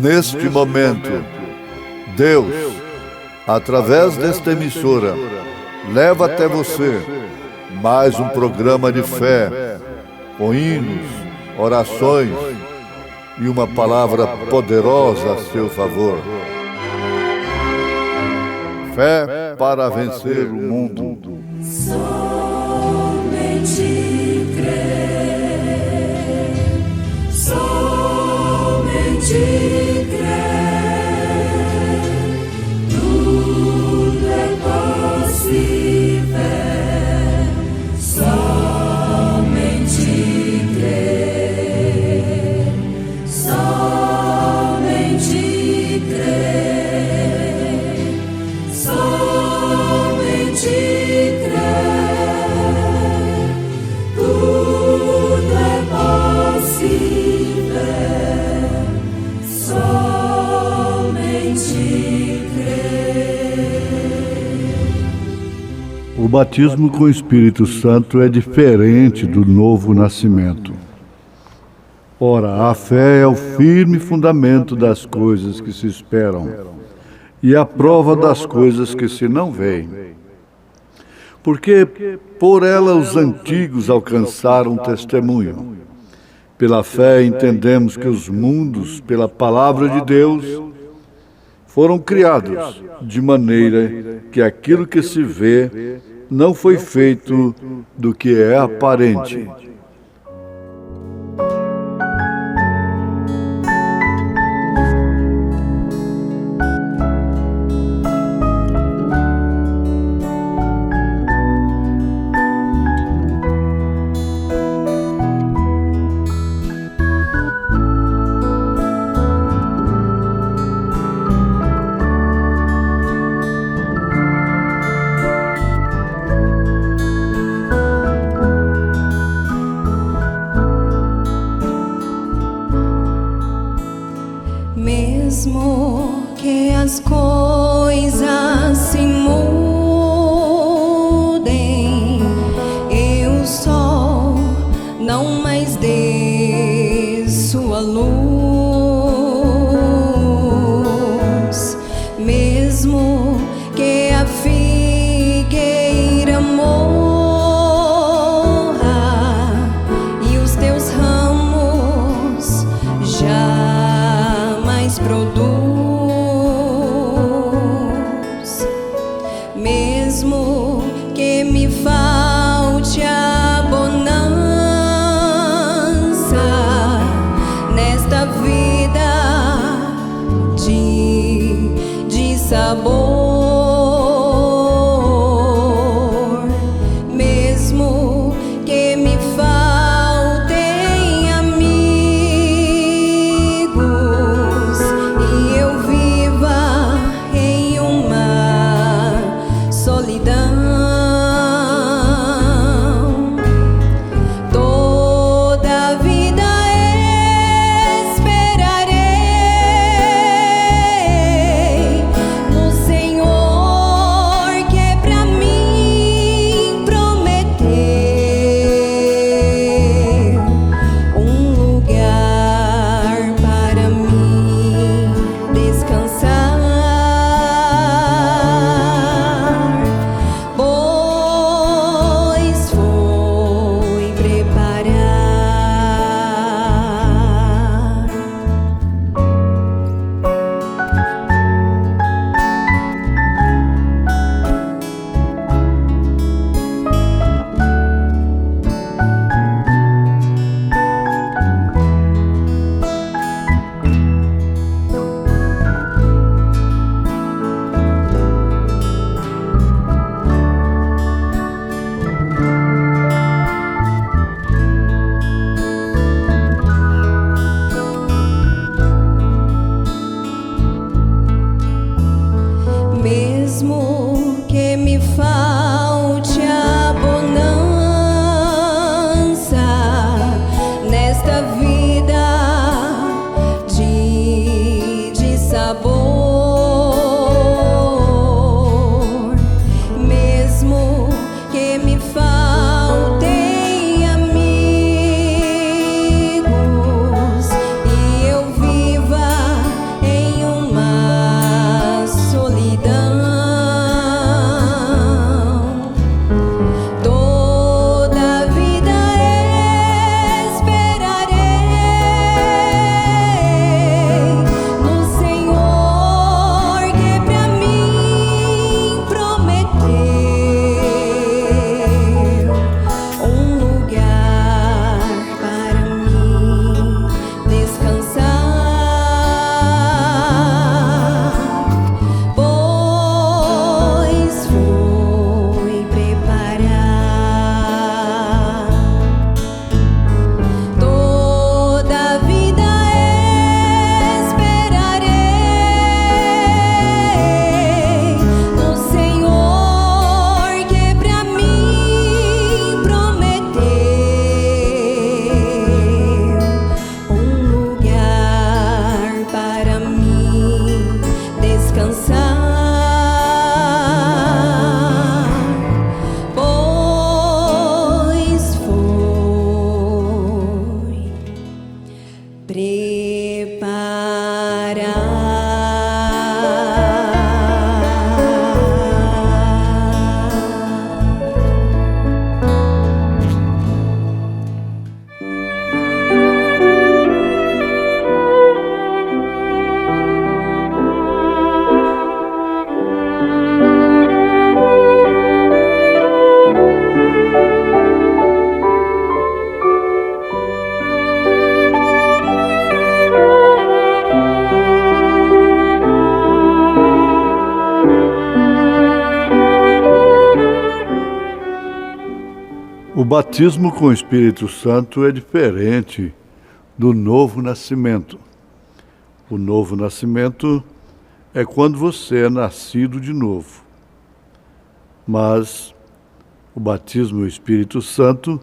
Neste momento, Deus, através desta emissora, leva até você mais um programa de fé, com hinos, orações e uma palavra poderosa a seu favor. Fé para vencer o mundo. Somente crer, somente crer, tudo é possível. Somente crer, somente crer, somente crer, tudo é possível. Somente crer. O batismo com o Espírito Santo é diferente do novo nascimento. Ora, a fé é o firme fundamento das coisas que se esperam e a prova das coisas que se não veem. Porque por ela os antigos alcançaram testemunho. Pela fé entendemos que os mundos, pela palavra de Deus, foram criados de maneira que aquilo que se vê não foi feito do que é aparente. Mesmo que as coisas se mudem e o sol não mais dê sua luz, mesmo que a figueira morra e os teus ramos jamais produz, mesmo que me falte a bonança nesta vida de sabor, mesmo que me faltem amigos e O batismo com o Espírito Santo é diferente do novo nascimento. O novo nascimento é quando você é nascido de novo. Mas o batismo com o Espírito Santo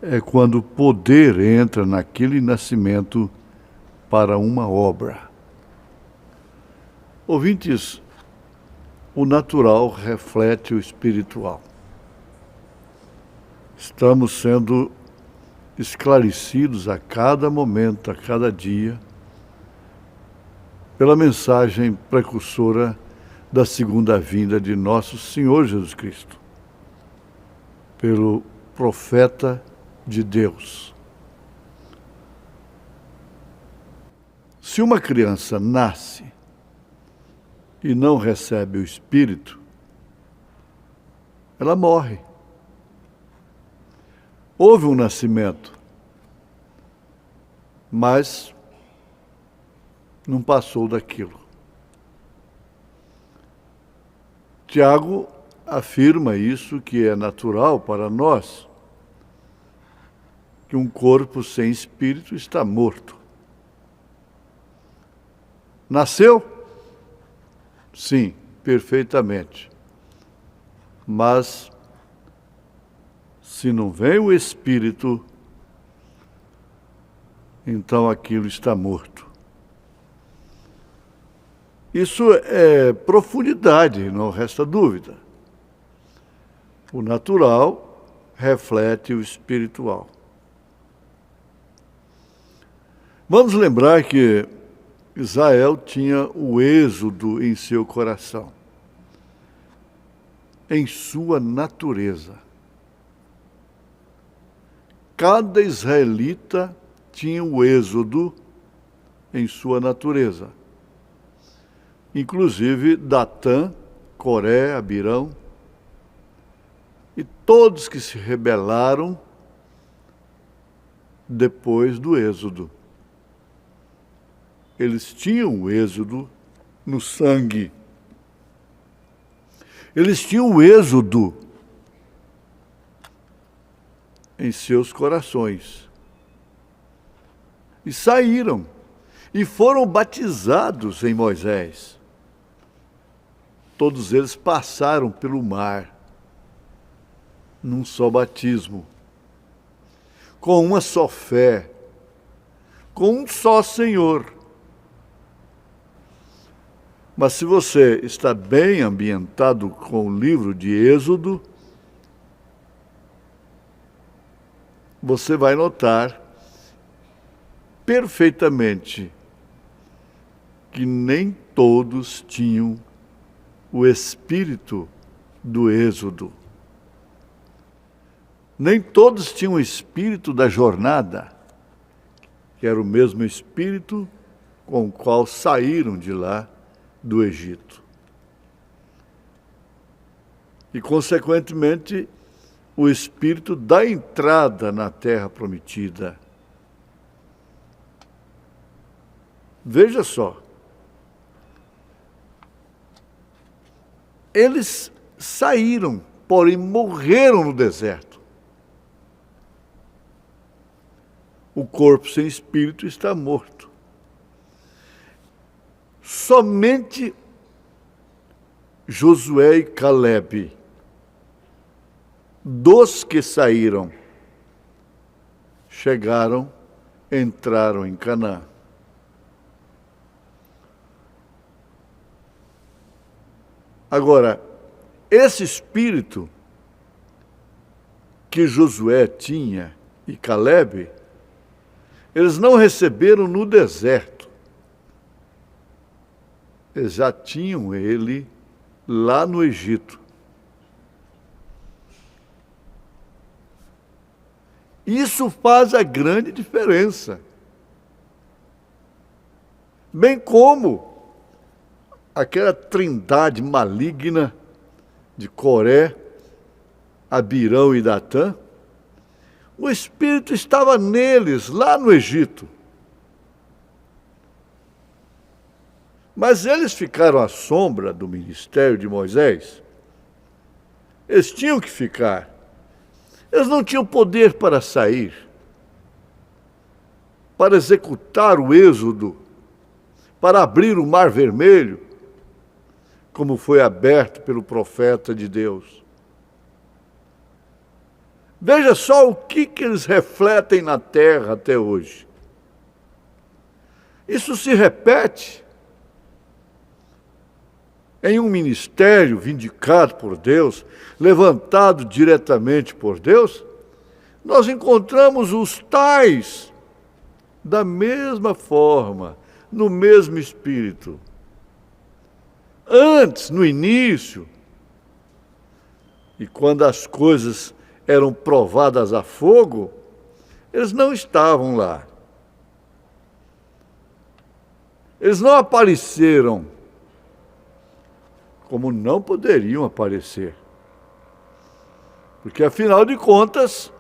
é quando o poder entra naquele nascimento para uma obra. Ouvintes, o natural reflete o espiritual. Estamos sendo esclarecidos a cada momento, a cada dia, pela mensagem precursora da segunda vinda de nosso Senhor Jesus Cristo, pelo profeta de Deus. Se uma criança nasce e não recebe o Espírito, ela morre. Houve um nascimento, mas não passou daquilo. Tiago afirma isso, que é natural para nós, que um corpo sem espírito está morto. Nasceu? Sim, perfeitamente. Mas se não vem o Espírito, então aquilo está morto. Isso é profundidade, não resta dúvida. O natural reflete o espiritual. Vamos lembrar que Israel tinha o êxodo em seu coração, em sua natureza. Cada israelita tinha o êxodo em sua natureza. Inclusive Datã, Coré, Abirão e todos que se rebelaram depois do êxodo. Eles tinham o êxodo no sangue. Eles tinham o êxodo em seus corações. E saíram, e foram batizados em Moisés. Todos eles passaram pelo mar, num só batismo, com uma só fé, com um só Senhor. Mas se você está bem ambientado com o livro de Êxodo, você vai notar perfeitamente que nem todos tinham o espírito do êxodo. Nem todos tinham o espírito da jornada, que era o mesmo espírito com o qual saíram de lá do Egito. E, consequentemente, o espírito da entrada na terra prometida. Veja só, eles saíram, porém morreram no deserto. O corpo sem espírito está morto. Somente Josué e Calebe, dos que saíram, chegaram, entraram em Canaã. Agora, esse espírito que Josué tinha e Calebe, eles não receberam no deserto. eles já tinham ele lá no Egito. Isso faz a grande diferença. Bem como aquela trindade maligna de Coré, Abirão e Datã, o Espírito estava neles, lá no Egito. Mas eles ficaram à sombra do ministério de Moisés. Eles tinham que ficar. Eles não tinham poder para sair, para executar o êxodo, para abrir o Mar Vermelho, como foi aberto pelo profeta de Deus. Veja só o que eles refletem na terra até hoje. Isso se repete em um ministério vindicado por Deus, levantado diretamente por Deus. Nós encontramos os tais da mesma forma, no mesmo espírito. Antes, no início, e quando as coisas eram provadas a fogo, eles não estavam lá. Eles não apareceram, como não poderiam aparecer. Porque, afinal de contas,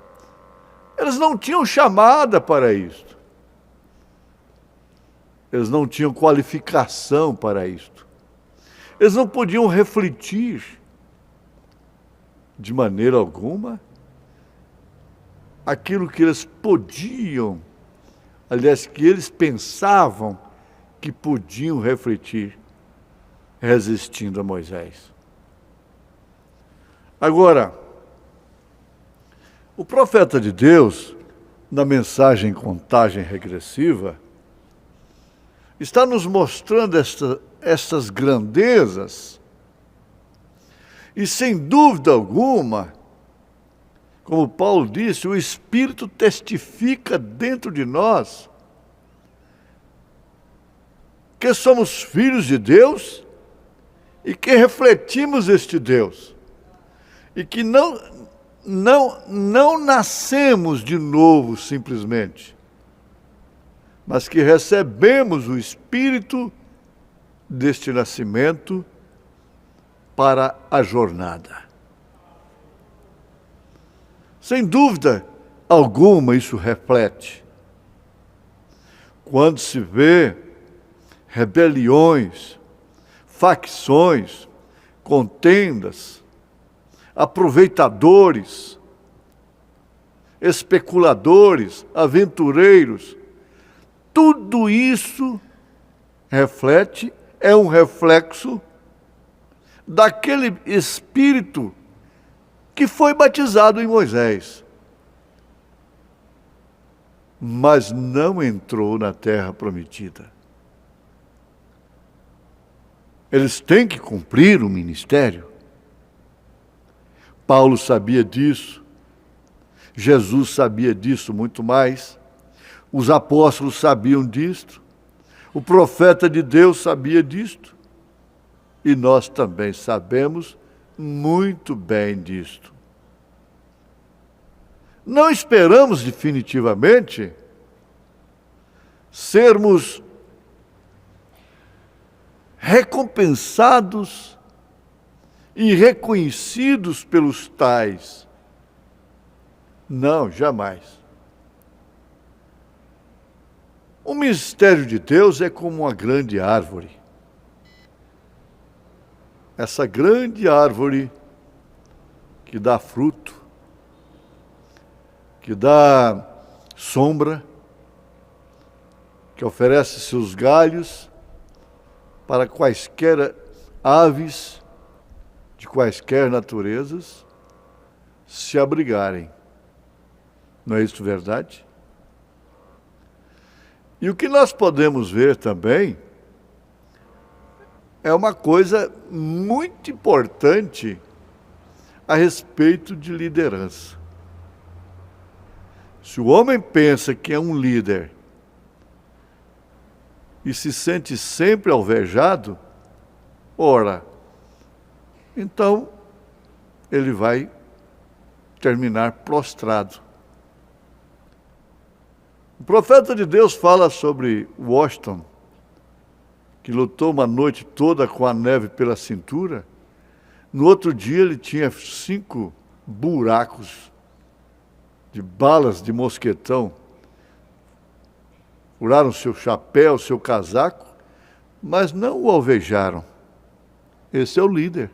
eles não tinham chamada para isto. Eles não tinham qualificação para isto. Eles não podiam refletir de maneira alguma aquilo que eles podiam, aliás, que eles pensavam que podiam refletir, resistindo a Moisés. Agora, o profeta de Deus, na mensagem Contagem Regressiva, está nos mostrando estas grandezas, e sem dúvida alguma, como Paulo disse, o Espírito testifica dentro de nós que somos filhos de Deus e que refletimos este Deus, e que não nascemos de novo simplesmente, mas que recebemos o Espírito deste nascimento para a jornada. Sem dúvida alguma isso reflete. Quando se vê rebeliões, facções, contendas, aproveitadores, especuladores, aventureiros, tudo isso reflete, é um reflexo daquele Espírito que foi batizado em Moisés, mas não entrou na terra prometida. Eles têm que cumprir o ministério. Paulo sabia disso, Jesus sabia disso muito mais, os apóstolos sabiam disto, o profeta de Deus sabia disto, e nós também sabemos muito bem disto. Não esperamos definitivamente sermos recompensados e reconhecidos pelos tais. Não, jamais. O mistério de Deus é como uma grande árvore. Essa grande árvore que dá fruto, que dá sombra, que oferece seus galhos para quaisquer aves de quaisquer naturezas se abrigarem. Não é isso verdade? E o que nós podemos ver também é uma coisa muito importante a respeito de liderança. Se o homem pensa que é um líder e se sente sempre alvejado, Ora, então ele vai terminar prostrado. O profeta de Deus fala sobre Washington, que lutou uma noite toda com a neve pela cintura. No outro dia ele tinha 5 buracos de balas de mosquetão. Furaram seu chapéu, seu casaco, mas não o alvejaram. Esse é o líder.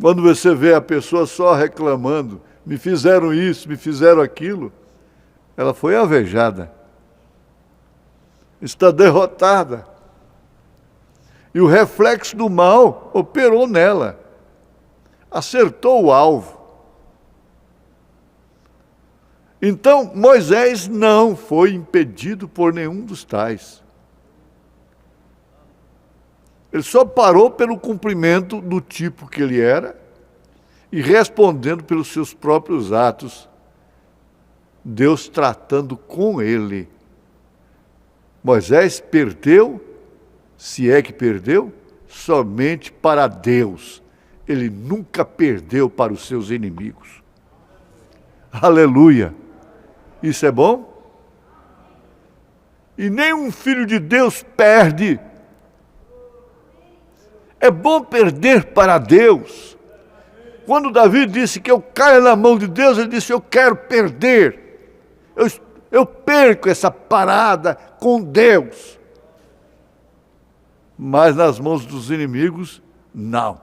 Quando você vê a pessoa só reclamando, me fizeram isso, me fizeram aquilo, ela foi alvejada. Está derrotada. E o reflexo do mal operou nela. Acertou o alvo. Então, Moisés não foi impedido por nenhum dos tais. Ele só parou pelo cumprimento do tipo que ele era e respondendo pelos seus próprios atos, Deus tratando com ele. Moisés perdeu, se é que perdeu, somente para Deus. Ele nunca perdeu para os seus inimigos. Aleluia! Isso é bom? E nenhum filho de Deus perde. É bom perder para Deus. Quando Davi disse que eu caia na mão de Deus, ele disse, eu quero perder. Eu perco essa parada com Deus. Mas nas mãos dos inimigos, não.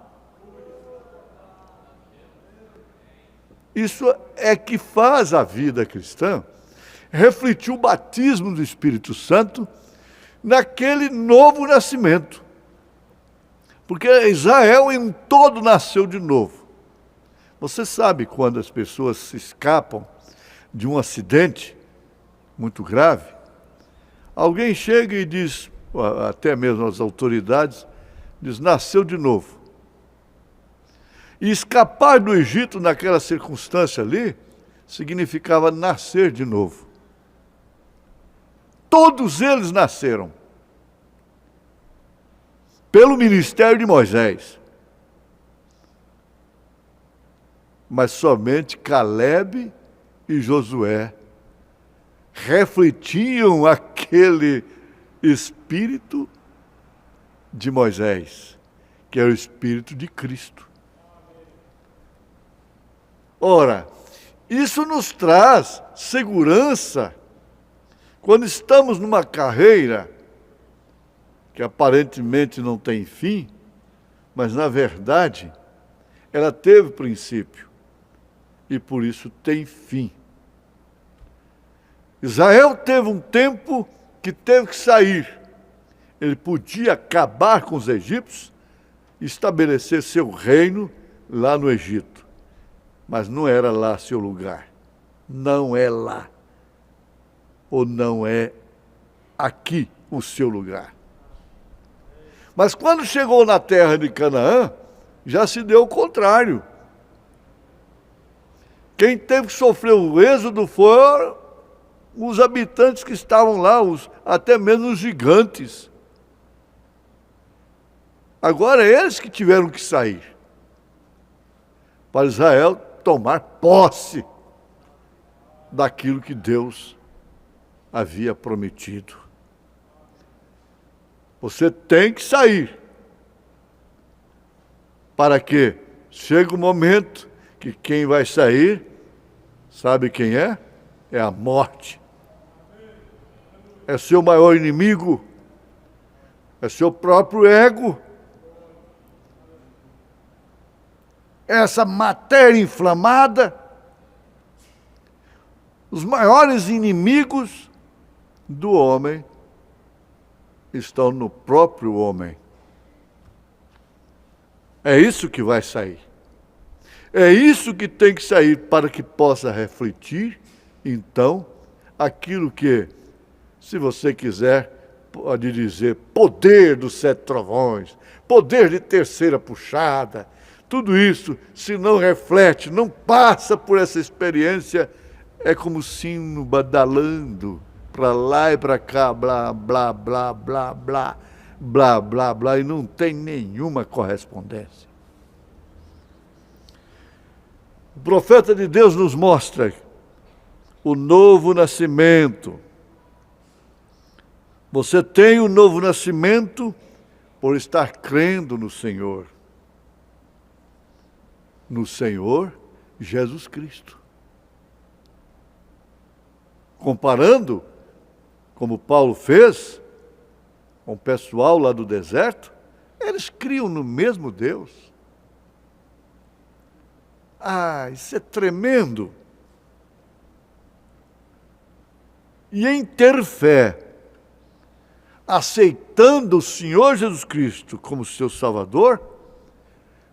Isso é que faz a vida cristã refletir o batismo do Espírito Santo naquele novo nascimento. Porque Israel em todo nasceu de novo. Você sabe quando as pessoas se escapam de um acidente muito grave, alguém chega e diz, até mesmo as autoridades, diz, nasceu de novo. E escapar do Egito naquela circunstância ali, significava nascer de novo. Todos eles nasceram. Pelo ministério de Moisés. Mas somente Calebe e Josué refletiam aquele espírito de Moisés, que era o espírito de Cristo. Ora, isso nos traz segurança quando estamos numa carreira que aparentemente não tem fim, mas na verdade ela teve princípio e por isso tem fim. Israel teve um tempo que teve que sair. Ele podia acabar com os egípcios e estabelecer seu reino lá no Egito. Mas não era lá seu lugar. Não é lá. Ou não é aqui o seu lugar. Mas quando chegou na terra de Canaã, já se deu o contrário. Quem teve que sofrer o êxodo foram os habitantes que estavam lá, até mesmo os gigantes. Agora eles que tiveram que sair. Para Israel tomar posse daquilo que Deus havia prometido. Você tem que sair. Para que chega o momento que quem vai sair, sabe quem é? É a morte. É seu maior inimigo. É seu próprio ego. Essa matéria inflamada. Os maiores inimigos do homem estão no próprio homem. É isso que vai sair. É isso que tem que sair para que possa refletir, então, aquilo que, se você quiser, pode dizer, poder dos 7 trovões, poder de terceira puxada, tudo isso, se não reflete, não passa por essa experiência, é como sino badalando para lá e para cá, blá, blá, blá, blá, blá. blá, blá, blá, e não tem nenhuma correspondência. O profeta de Deus nos mostra o novo nascimento. Você tem o novo nascimento por estar crendo no Senhor Jesus Cristo. Comparando, como Paulo fez, com o pessoal lá do deserto, eles criam no mesmo Deus. Isso é tremendo. E em ter fé, aceitando o Senhor Jesus Cristo como seu Salvador,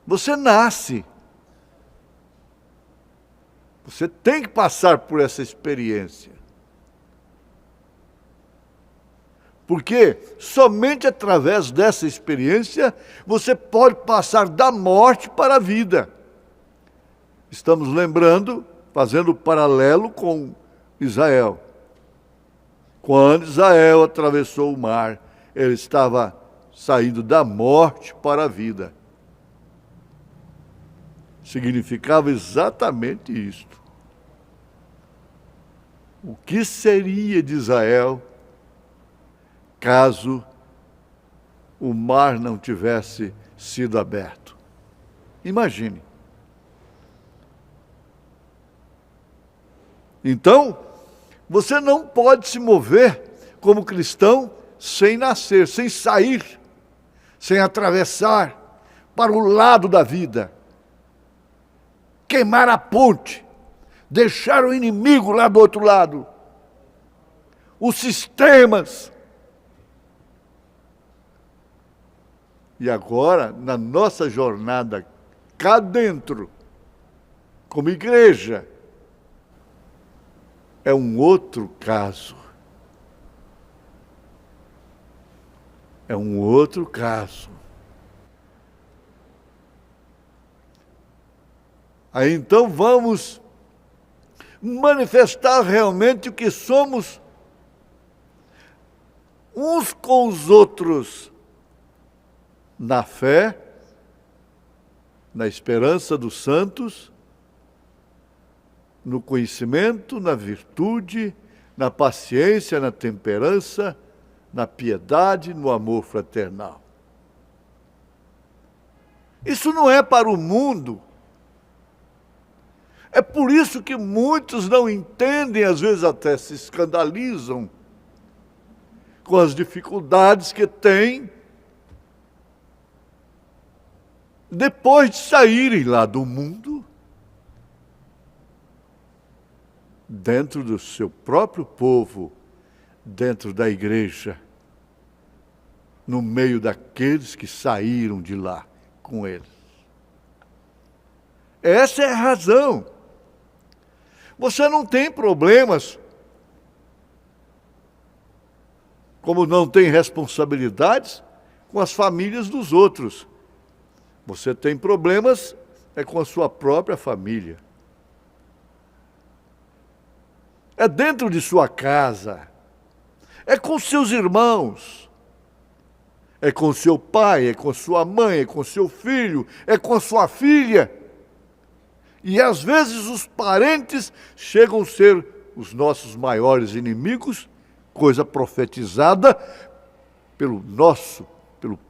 você nasce. Você tem que passar por essa experiência. Porque somente através dessa experiência você pode passar da morte para a vida. Estamos lembrando, fazendo paralelo com Israel. Quando Israel atravessou o mar, ele estava saindo da morte para a vida. Significava exatamente isto. O que seria de Israel caso o mar não tivesse sido aberto? Imagine. Então, você não pode se mover como cristão sem nascer, sem sair, sem atravessar para o lado da vida. Queimar a ponte, deixar o inimigo lá do outro lado, os sistemas. E agora, na nossa jornada cá dentro, como igreja, é um outro caso. É um outro caso. Aí então vamos manifestar realmente o que somos uns com os outros, na fé, na esperança dos santos, no conhecimento, na virtude, na paciência, na temperança, na piedade, no amor fraternal. Isso não é para o mundo. É por isso que muitos não entendem, às vezes até se escandalizam com as dificuldades que têm depois de saírem lá do mundo, dentro do seu próprio povo, dentro da igreja, no meio daqueles que saíram de lá com eles. Essa é a razão. Você não tem problemas, como não tem responsabilidades com as famílias dos outros. Você tem problemas com a sua própria família. É dentro de sua casa, é com seus irmãos, é com seu pai, é com sua mãe, é com seu filho, é com sua filha. E às vezes os parentes chegam a ser os nossos maiores inimigos, coisa profetizada pelo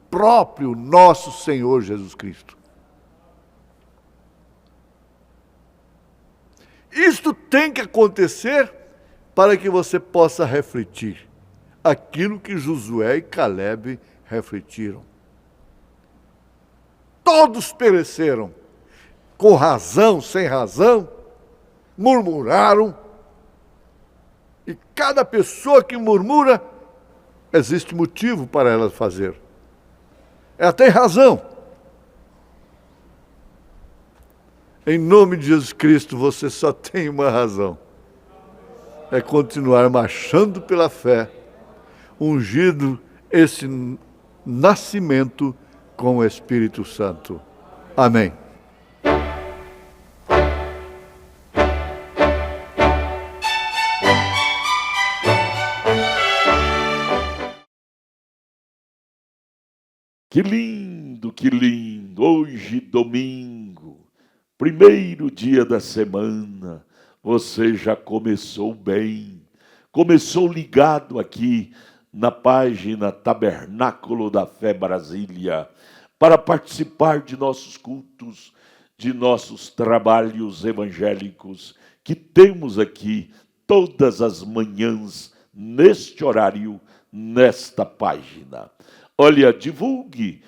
próprio nosso Senhor Jesus Cristo. Isto tem que acontecer para que você possa refletir aquilo que Josué e Calebe refletiram. Todos pereceram, com razão, sem razão, murmuraram. E cada pessoa que murmura, existe motivo para ela fazer. Ela tem razão. Em nome de Jesus Cristo, você só tem uma razão. É continuar marchando pela fé, ungido esse nascimento com o Espírito Santo. Amém. Que lindo, que lindo! Hoje, domingo, primeiro dia da semana, você já começou bem. Começou ligado aqui na página Tabernáculo da Fé Brasília, para participar de nossos cultos, de nossos trabalhos evangélicos, que temos aqui todas as manhãs, neste horário, nesta página. Olha, divulgue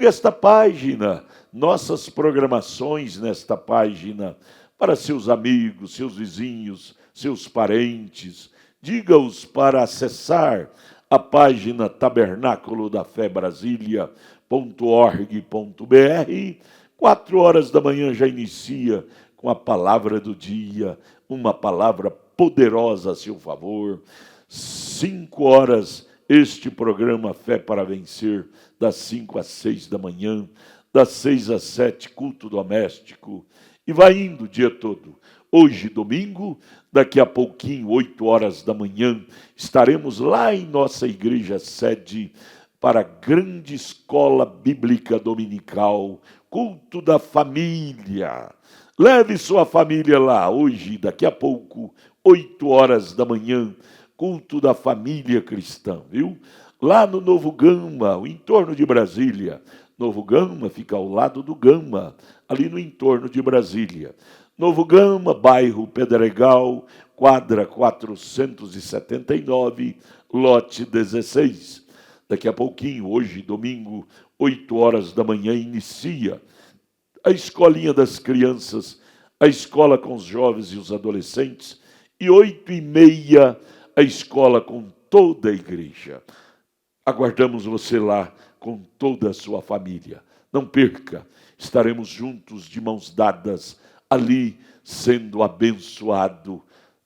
esta página, nossas programações nesta página, para seus amigos, seus vizinhos, seus parentes. Diga-os para acessar a página Tabernáculo da Fé Brasília.org.br. 4 horas da manhã já inicia com a palavra do dia, uma palavra poderosa a seu favor. 5 horas, este programa Fé para Vencer, das 5 às 6 da manhã, das 6 às 7, culto doméstico, e vai indo o dia todo. Hoje, domingo, daqui a pouquinho, 8 horas da manhã, estaremos lá em nossa igreja sede para a grande escola bíblica dominical, culto da família. Leve sua família lá, hoje, daqui a pouco, 8 horas da manhã, culto da família cristã, viu? Lá no Novo Gama, o entorno de Brasília. Novo Gama fica ao lado do Gama, ali no entorno de Brasília. Novo Gama, bairro Pedregal, quadra 479, lote 16. Daqui a pouquinho, hoje, domingo, 8 horas da manhã, inicia a escolinha das crianças, a escola com os jovens e os adolescentes, e 8h30, a escola com toda a igreja. Aguardamos você lá com toda a sua família. Não perca, estaremos juntos de mãos dadas, ali sendo abençoado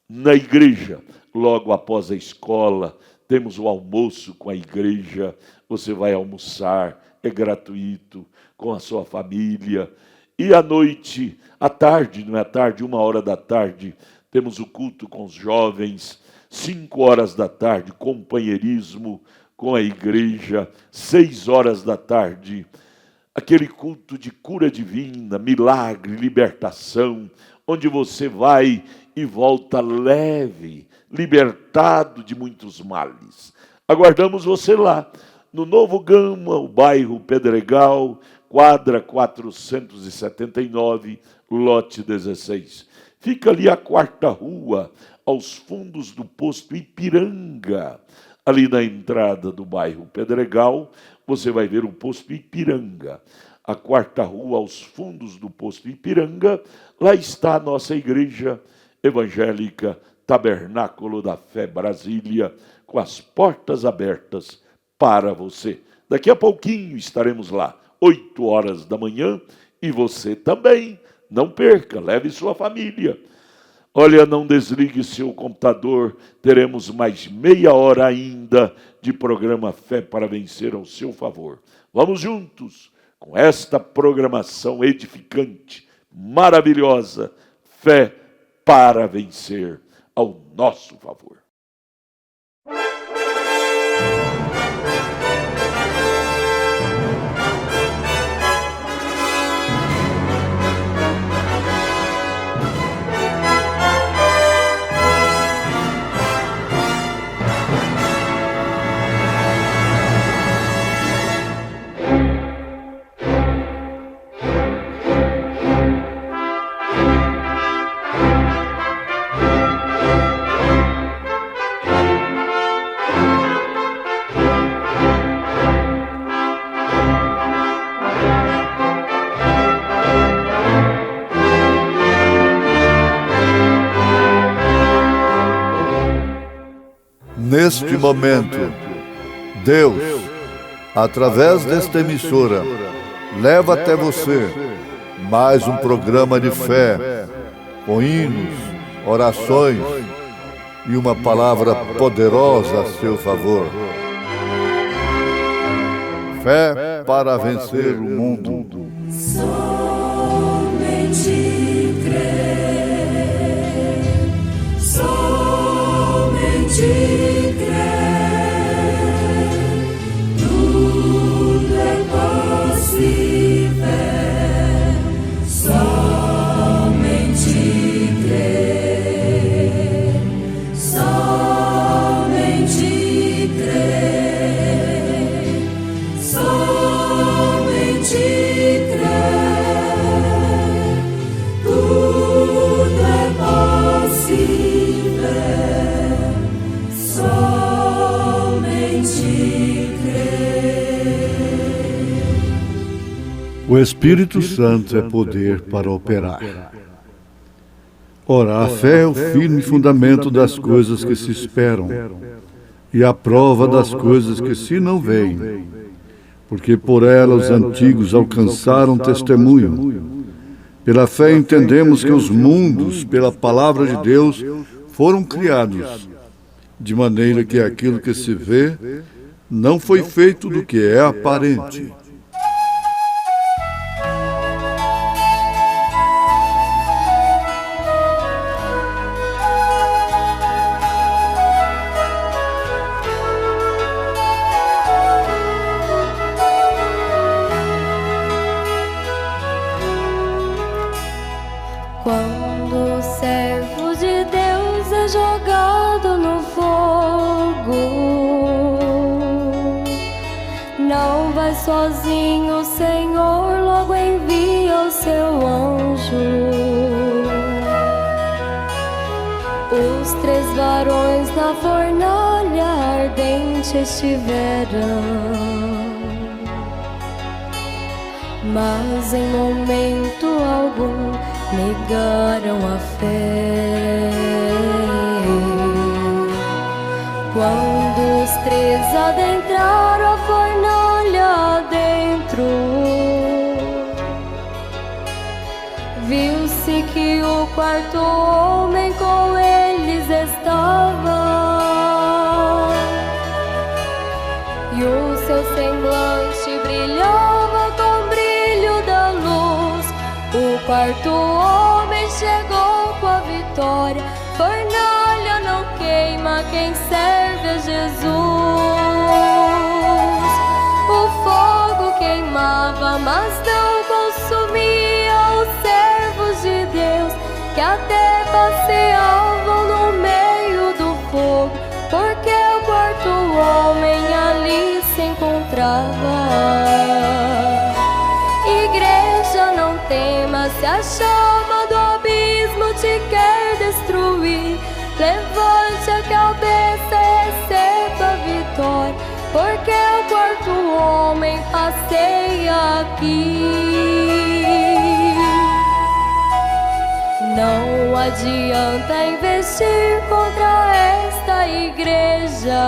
na igreja. Logo após a escola, temos o almoço com a igreja. Você vai almoçar, é gratuito, com a sua família. E à noite, à tarde, não é à tarde, 1 hora da tarde, temos o culto com os jovens. 5 horas da tarde, companheirismo com a igreja. 6 horas da tarde, aquele culto de cura divina, milagre, libertação, onde você vai e volta leve, libertado de muitos males. Aguardamos você lá, no Novo Gama, o bairro Pedregal, quadra 479, lote 16. Fica ali a 4ª rua, aos fundos do posto Ipiranga. Ali na entrada do bairro Pedregal, você vai ver o posto Ipiranga. A 4ª rua, aos fundos do posto Ipiranga, lá está a nossa igreja evangélica Tabernáculo da Fé Brasília, com as portas abertas para você. Daqui a pouquinho estaremos lá, 8 horas da manhã, e você também. Não perca, leve sua família. Olha, não desligue seu computador, teremos mais meia hora ainda de programa Fé para Vencer ao seu favor. Vamos juntos com esta programação edificante, maravilhosa, Fé para Vencer ao nosso favor. Neste momento, Deus, através desta emissora, leva até você mais um programa de fé, com hinos, orações e uma palavra poderosa a seu favor. Fé para vencer o mundo. Somente crer, somente crer, tudo é possível. O Espírito Santo é poder para operar. Ora, a fé é o firme fundamento das coisas que se esperam e a prova das coisas que se não veem, porque por ela os antigos alcançaram testemunho. Pela fé entendemos que os mundos, pela palavra de Deus, foram criados, de maneira que aquilo que se vê não foi feito do que é aparente. Quando o servo de Deus é jogado no fogo, não vai sozinho, o Senhor logo envia o seu anjo. Os 3 varões na fornalha ardente estiveram, mas em momento algum negaram a fé. Quando os 3 adentraram a fornalha adentro, viu-se que o 4º homem com eles estava, e o seu semblante brilhava com o brilho da luz. O 4º homem chegou com a vitória. Fornalha não queima quem serve a Jesus. O fogo queimava, mas não consumia os servos de Deus, que até passeavam no meio do fogo, porque o 4º homem ali se encontrava. Igreja, não temas, se a chama do abismo te quer destruir, levante a cabeça e receba a vitória, porque o 4º homem passeia aqui. Não adianta investir contra esta igreja,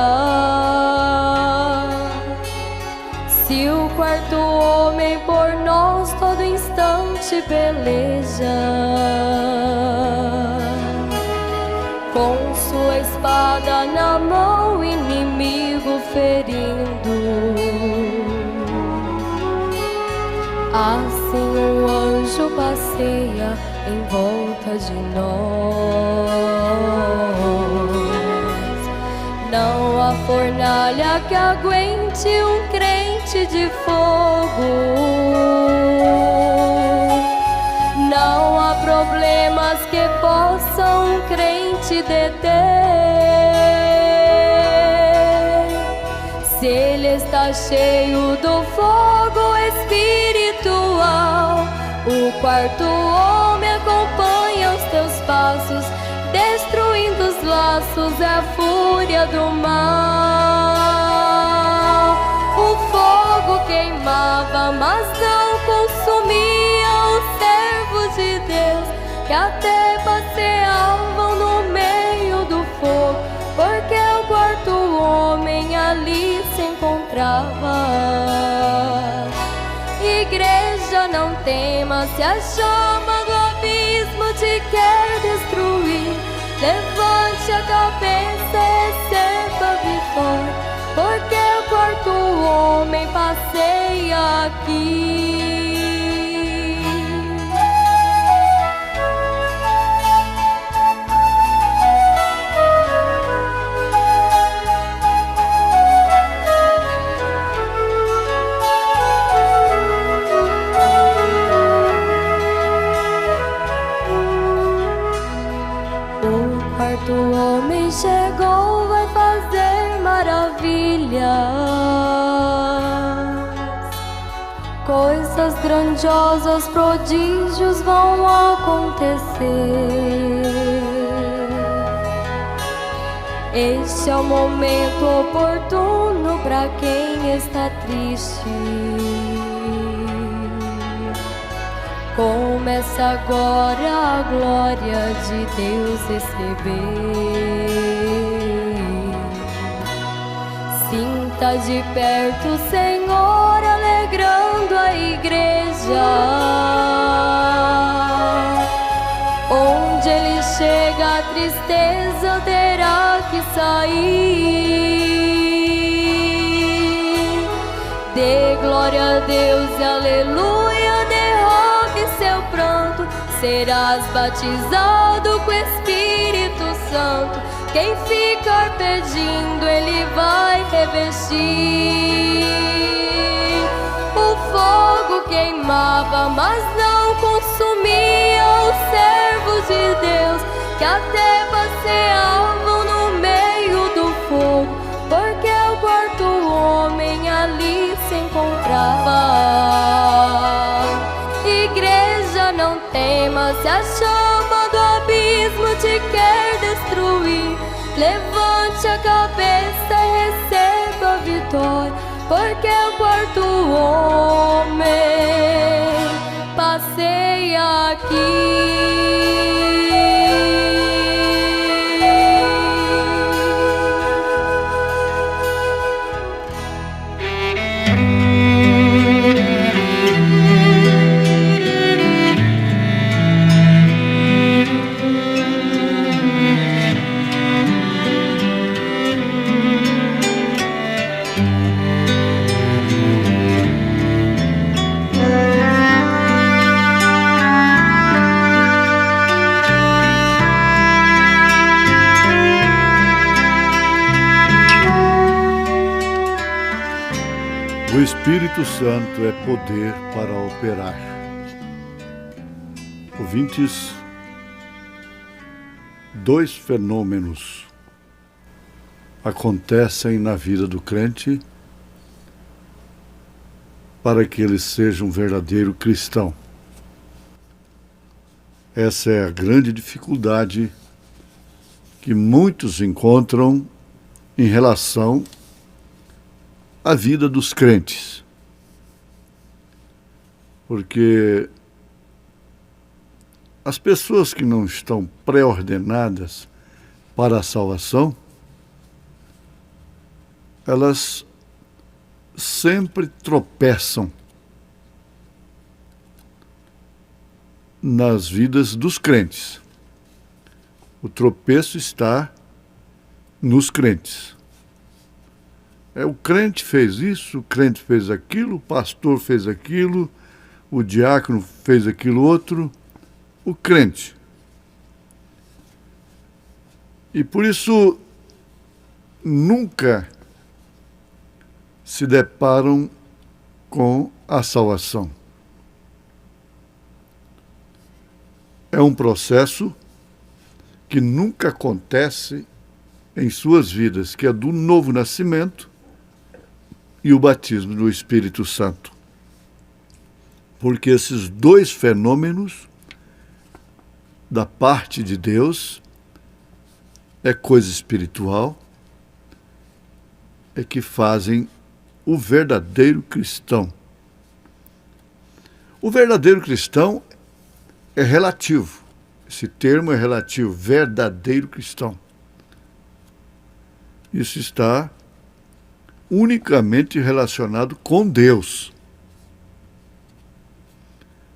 se o 4º homem por nós todo instante peleja, com sua espada na mão, inimigo ferindo. Assim o anjo passeia em volta de nós. Não há fornalha que aguente um crente de fogo. Não há problemas que possam um crente deter. Se ele está cheio do fogo espiritual, o 4º homem acompanha os teus passos, destruindo os laços, é a fúria do mal. O fogo queimava, mas não consumia os servos de Deus, que até passeavam no meio do fogo, porque o 4º homem ali se encontrava. Igreja, não temas, se a chama do abismo te quer destruir, levante a cabeça e receba a vitória, porque o 4º homem passeia aqui. O homem chegou, vai fazer maravilhas, coisas grandiosas, prodígios vão acontecer. Este é o momento oportuno para quem está triste. Comece agora a glória de Deus receber. Sinta de perto o Senhor alegrando a igreja. Onde Ele chega, a tristeza terá que sair. Dê glória a Deus e aleluia, derrame seu pranto. Serás batizado com o Espírito Santo. Quem ficar pedindo, Ele vai revestir. O fogo queimava, mas não consumia os servos de Deus, que até passeavam no meio do fogo, porque o quarto homem ali se encontrava. Igreja, não temas, se a chama do abismo te quer destruir. Levante a cabeça e receba a vitória, porque o quarto homem passeia aqui. O Espírito Santo é poder para operar. Ouvintes, dois fenômenos acontecem na vida do crente para que ele seja um verdadeiro cristão. Essa é a grande dificuldade que muitos encontram em relação à vida dos crentes. Porque as pessoas que não estão pré-ordenadas para a salvação, elas sempre tropeçam nas vidas dos crentes. O tropeço está nos crentes. O crente fez isso, o crente fez aquilo, o pastor fez aquilo, o diácono fez aquilo outro, o crente. E por isso nunca se deparam com a salvação. É um processo que nunca acontece em suas vidas, que é do novo nascimento e o batismo do Espírito Santo. Porque esses dois fenômenos da parte de Deus é coisa espiritual, é que fazem o verdadeiro cristão. O verdadeiro cristão é relativo. Esse termo é relativo, verdadeiro cristão. Isso está unicamente relacionado com Deus.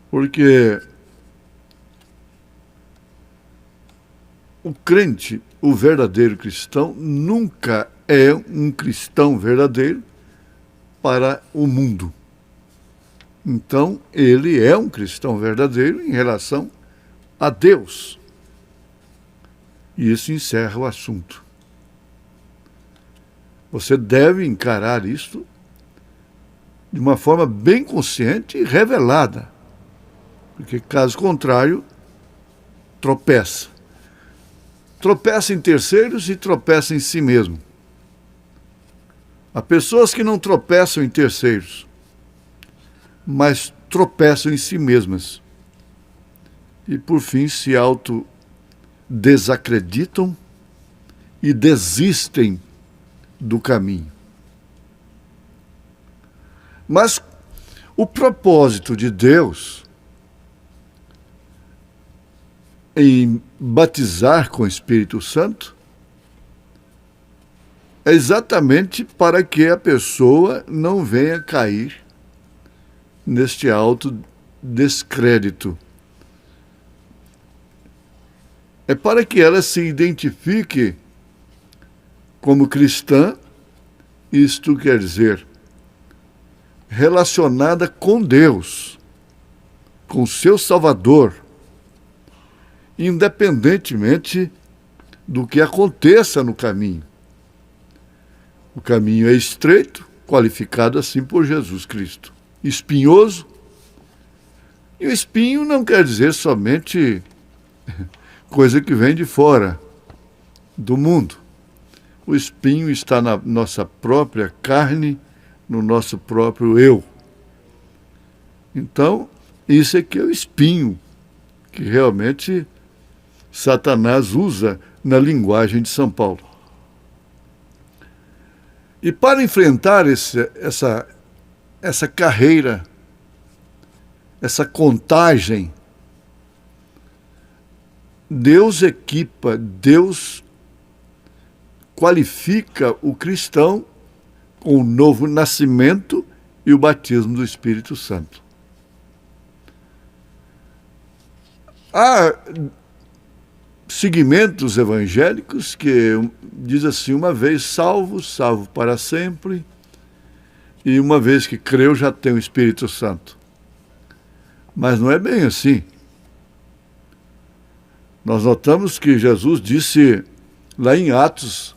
Porque o crente, o verdadeiro cristão, nunca é um cristão verdadeiro para o mundo. Então, ele é um cristão verdadeiro em relação a Deus. E isso encerra o assunto. Você deve encarar isto de uma forma bem consciente e revelada. Porque, caso contrário, tropeça. Tropeça em terceiros e tropeça em si mesmo. Há pessoas que não tropeçam em terceiros, mas tropeçam em si mesmas. E, por fim, se autodesacreditam e desistem do caminho. Mas o propósito de Deus em batizar com o Espírito Santo é exatamente para que a pessoa não venha cair neste alto descrédito. É para que ela se identifique como cristã, isto quer dizer, relacionada com Deus, com seu Salvador, independentemente do que aconteça no caminho. O caminho é estreito, qualificado assim por Jesus Cristo. Espinhoso. E o espinho não quer dizer somente coisa que vem de fora do mundo. O espinho está na nossa própria carne, no nosso próprio eu. Então, isso aqui é o espinho que realmente Satanás usa na linguagem de São Paulo. E para enfrentar essa carreira, essa contagem, Deus equipa, Deus qualifica o cristão com o novo nascimento e o batismo do Espírito Santo. Há segmentos evangélicos que diz assim, uma vez salvo, salvo para sempre, e uma vez que creu já tem o Espírito Santo. Mas não é bem assim. Nós notamos que Jesus disse lá em Atos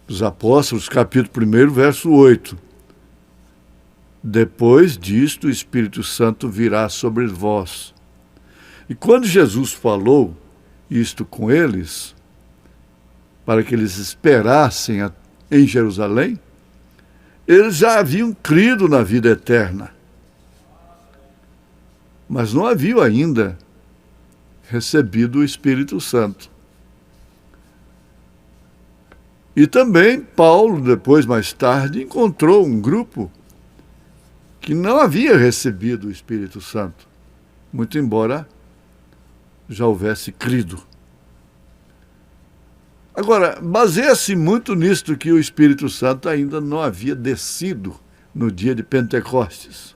dos Apóstolos, capítulo 1, verso 8, depois disto o Espírito Santo virá sobre vós. E quando Jesus falou isto com eles, para que eles esperassem em Jerusalém, eles já haviam crido na vida eterna, mas não haviam ainda recebido o Espírito Santo. E também Paulo, depois, mais tarde, encontrou um grupo que não havia recebido o Espírito Santo, muito embora já houvesse crido. Agora, baseia-se muito nisto que o Espírito Santo ainda não havia descido no dia de Pentecostes.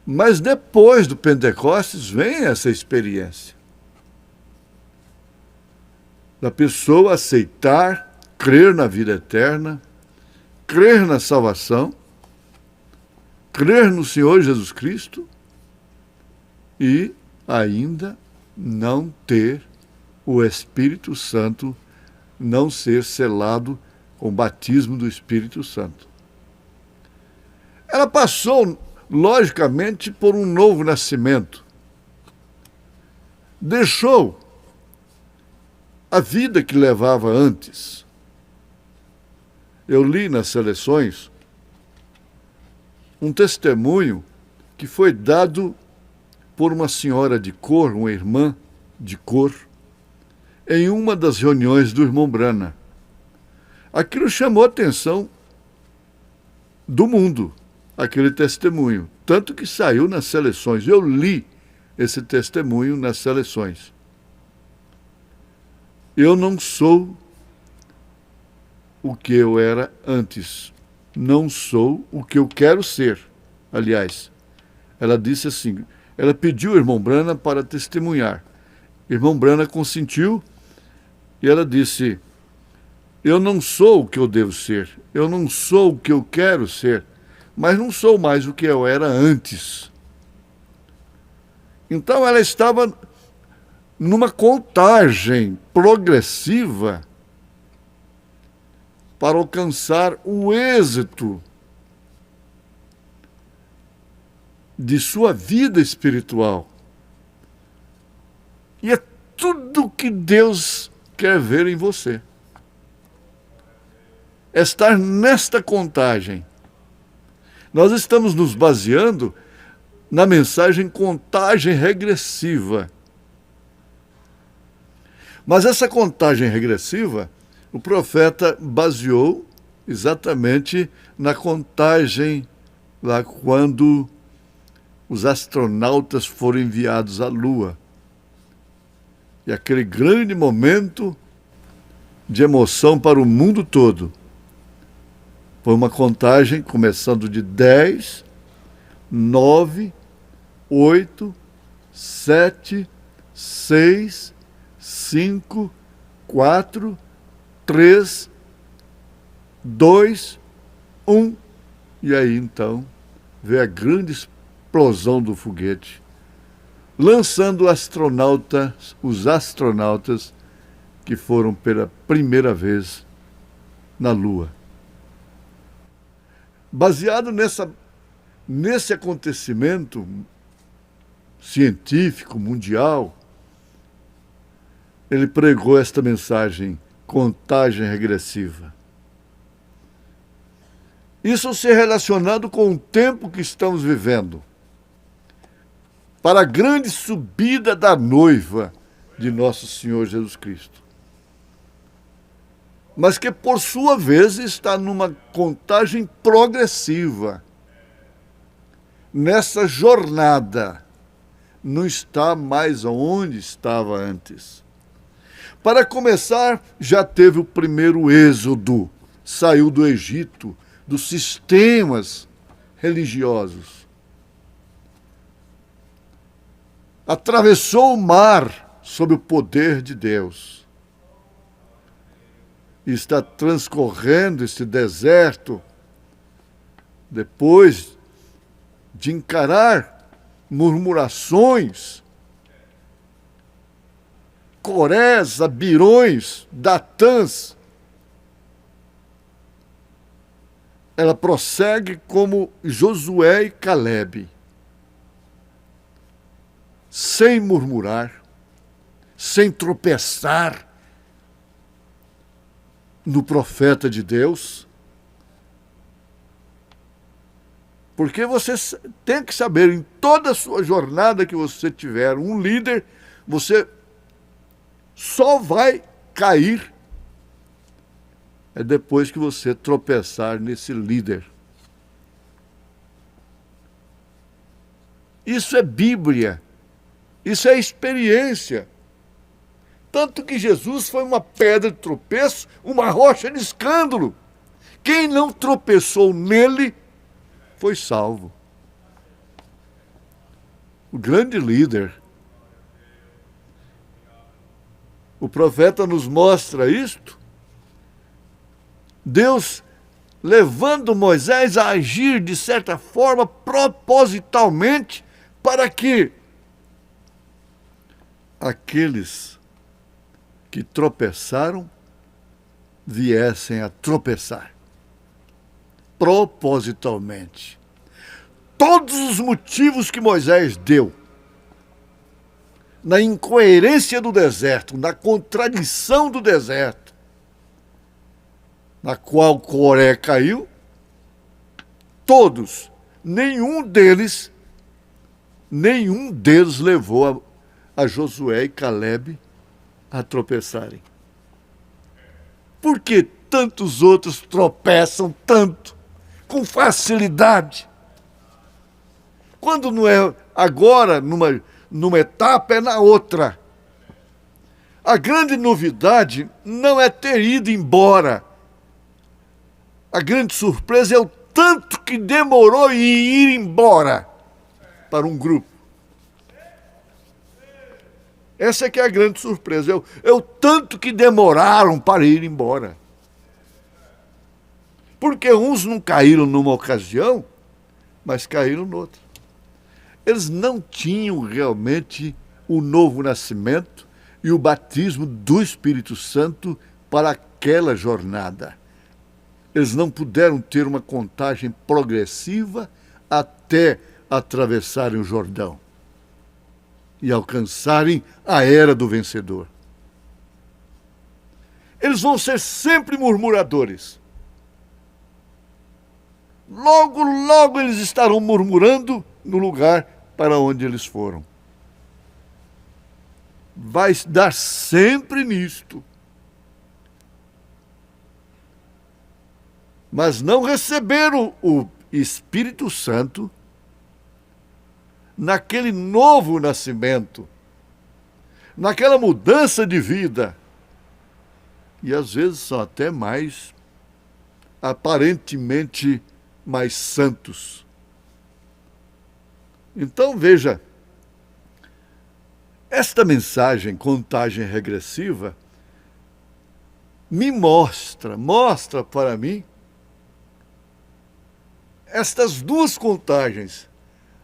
Mas depois do Pentecostes vem essa experiência da pessoa aceitar, crer na vida eterna, crer na salvação, crer no Senhor Jesus Cristo e ainda não ter o Espírito Santo, não ser selado com o batismo do Espírito Santo. Ela passou, logicamente, por um novo nascimento. Deixou a vida que levava antes. Eu li nas seleções um testemunho que foi dado por uma senhora de cor, uma irmã de cor, em uma das reuniões do irmão Brana. Aquilo chamou a atenção do mundo, aquele testemunho, tanto que saiu nas seleções. Eu li esse testemunho nas seleções. Eu não sou o que eu era antes. Não sou o que eu quero ser. Aliás, ela disse assim, ela pediu ao irmão Brana para testemunhar. O irmão Brana consentiu e ela disse, eu não sou o que eu devo ser, eu não sou o que eu quero ser, mas não sou mais o que eu era antes. Então ela estava numa contagem progressiva para alcançar o êxito de sua vida espiritual. E é tudo que Deus quer ver em você. Estar nesta contagem. Nós estamos nos baseando na mensagem contagem regressiva. Mas essa contagem regressiva, o profeta baseou exatamente na contagem lá quando os astronautas foram enviados à Lua. E aquele grande momento de emoção para o mundo todo. Foi uma contagem começando de 10, 9, 8, 7, 6, 5, 4, 3, 2, 1. E aí então veio a grande explosão do foguete, lançando os astronautas que foram pela primeira vez na Lua. Baseado nesse acontecimento científico, mundial, ele pregou esta mensagem: contagem regressiva. Isso se relacionando com o tempo que estamos vivendo, para a grande subida da noiva de nosso Senhor Jesus Cristo. Mas que, por sua vez, está numa contagem progressiva. Nessa jornada, não está mais onde estava antes. Para começar, já teve o primeiro êxodo, saiu do Egito, dos sistemas religiosos. Atravessou o mar sob o poder de Deus. E está transcorrendo esse deserto depois de encarar murmurações, Corés, Abirões, Datãs. Ela prossegue como Josué e Calebe, sem murmurar, sem tropeçar no profeta de Deus. Porque você tem que saber, em toda a sua jornada que você tiver um líder, você só vai cair depois que você tropeçar nesse líder. Isso é Bíblia, isso é experiência. Tanto que Jesus foi uma pedra de tropeço, uma rocha de escândalo. Quem não tropeçou nele foi salvo. O grande líder. O profeta nos mostra isto. Deus levando Moisés a agir de certa forma propositalmente para que aqueles que tropeçaram viessem a tropeçar. Propositalmente. Todos os motivos que Moisés deu, na incoerência do deserto, na contradição do deserto, na qual Coré caiu, todos, nenhum deles levou a Josué e Calebe a tropeçarem. Por que tantos outros tropeçam tanto, com facilidade? Quando não é agora, numa etapa, é na outra. A grande novidade não é ter ido embora. A grande surpresa é o tanto que demorou em ir embora para um grupo. Essa é que é a grande surpresa, é o tanto que demoraram para ir embora. Porque uns não caíram numa ocasião, mas caíram noutra. Eles não tinham realmente o novo nascimento e o batismo do Espírito Santo para aquela jornada. Eles não puderam ter uma contagem progressiva até atravessarem o Jordão e alcançarem a era do vencedor. Eles vão ser sempre murmuradores. Logo, logo eles estarão murmurando no lugar para onde eles foram. Vai dar sempre nisto. Mas não receberam o Espírito Santo naquele novo nascimento, naquela mudança de vida. E às vezes são até mais, aparentemente, mais santos. Então veja, esta mensagem, contagem regressiva, me mostra para mim estas duas contagens,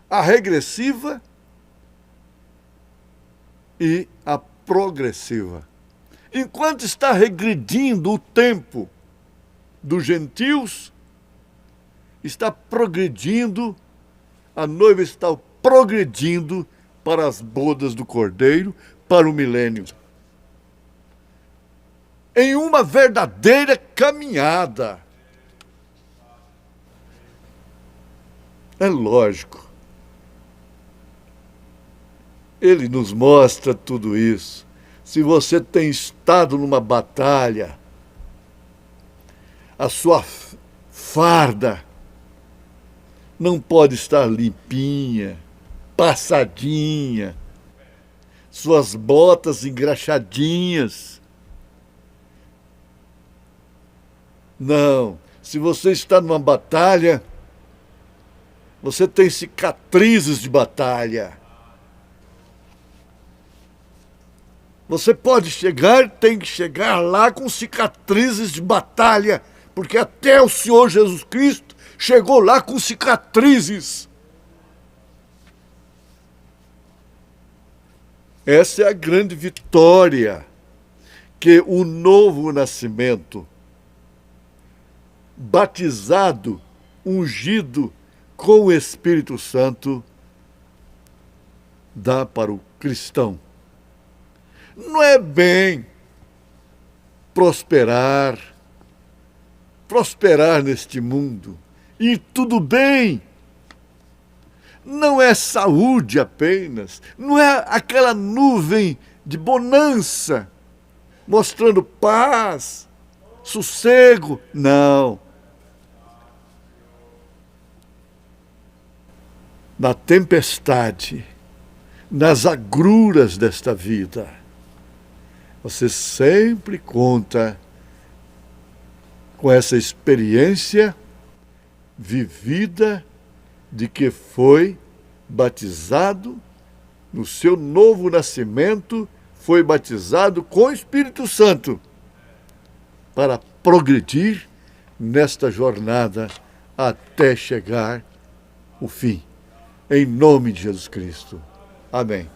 a regressiva e a progressiva. Enquanto está regredindo o tempo dos gentios, está progredindo, a noiva está progredindo para as bodas do Cordeiro, para o milênio. Em uma verdadeira caminhada. É lógico. Ele nos mostra tudo isso. Se você tem estado numa batalha, a sua farda não pode estar limpinha, passadinha, suas botas engraxadinhas. Não, se você está numa batalha, você tem cicatrizes de batalha. Você pode chegar, tem que chegar lá com cicatrizes de batalha, porque até o Senhor Jesus Cristo chegou lá com cicatrizes. Essa é a grande vitória que o novo nascimento, batizado, ungido com o Espírito Santo, dá para o cristão. Não é bem prosperar neste mundo, e tudo bem. Não é saúde apenas, não é aquela nuvem de bonança, mostrando paz, sossego, não. Na tempestade, nas agruras desta vida, você sempre conta com essa experiência vivida de que foi batizado no seu novo nascimento, foi batizado com o Espírito Santo para progredir nesta jornada até chegar o fim. Em nome de Jesus Cristo. Amém.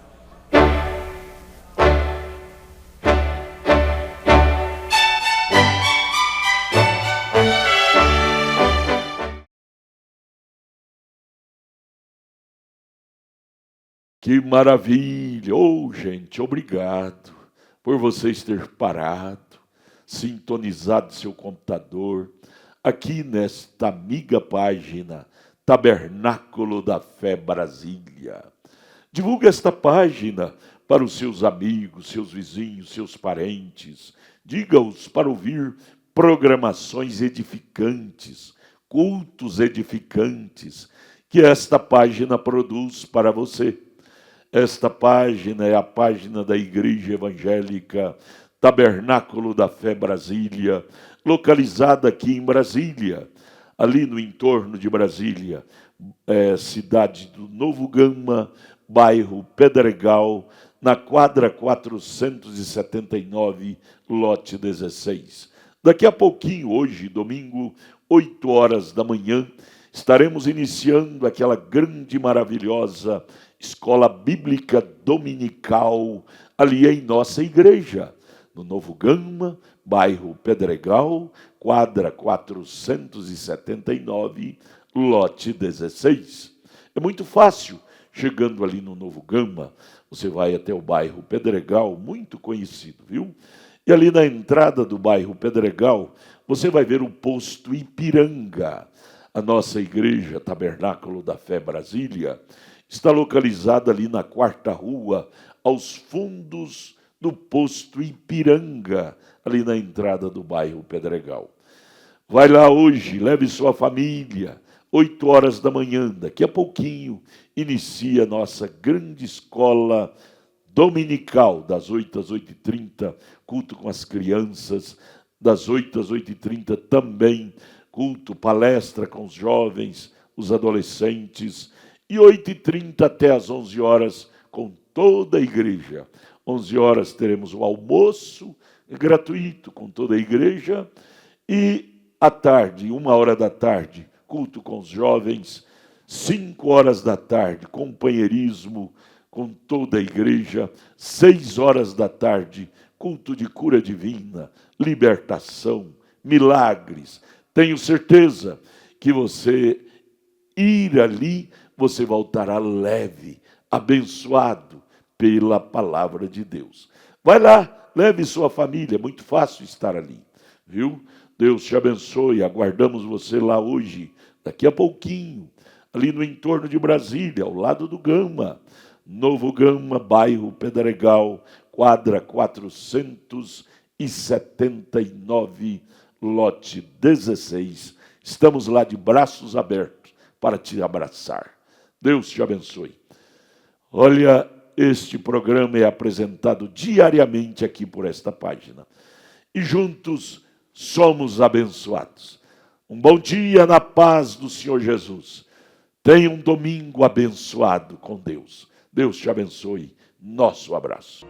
Que maravilha! Oh, gente, obrigado por vocês ter parado, sintonizado seu computador, aqui nesta amiga página Tabernáculo da Fé Brasília. Divulgue esta página para os seus amigos, seus vizinhos, seus parentes. Diga-os para ouvir programações edificantes, cultos edificantes, que esta página produz para você. Esta página é a página da Igreja Evangélica Tabernáculo da Fé Brasília, localizada aqui em Brasília, ali no entorno de Brasília, cidade do Novo Gama, bairro Pedregal, na quadra 479, lote 16. Daqui a pouquinho, hoje, domingo, 8 horas da manhã, estaremos iniciando aquela grande, maravilhosa escola bíblica dominical ali em nossa igreja, no Novo Gama, bairro Pedregal, quadra 479, lote 16. É muito fácil, chegando ali no Novo Gama, você vai até o bairro Pedregal, muito conhecido, viu? E ali na entrada do bairro Pedregal, você vai ver o posto Ipiranga. A nossa igreja, Tabernáculo da Fé Brasília, está localizada ali na 4ª rua, aos fundos do posto Ipiranga, ali na entrada do bairro Pedregal. Vai lá hoje, leve sua família, 8 horas da manhã, daqui a pouquinho, inicia a nossa grande escola dominical, das 8 às 8h30, culto com as crianças, das 8 às 8h30 também, culto, palestra com os jovens, os adolescentes, e 8h30 até às 11 horas com toda a igreja. 11 horas teremos o almoço gratuito com toda a igreja, e à tarde, 1h da tarde, culto com os jovens, 5h da tarde, companheirismo com toda a igreja, 6h da tarde, culto de cura divina, libertação, milagres. Tenho certeza que você ir ali, você voltará leve, abençoado pela palavra de Deus. Vai lá, leve sua família, é muito fácil estar ali, viu? Deus te abençoe, aguardamos você lá hoje, daqui a pouquinho, ali no entorno de Brasília, ao lado do Gama, Novo Gama, bairro Pedregal, quadra 479, lote 16. Estamos lá de braços abertos para te abraçar. Deus te abençoe. Olha, este programa é apresentado diariamente aqui por esta página. E juntos somos abençoados. Um bom dia na paz do Senhor Jesus. Tenha um domingo abençoado com Deus. Deus te abençoe. Nosso abraço.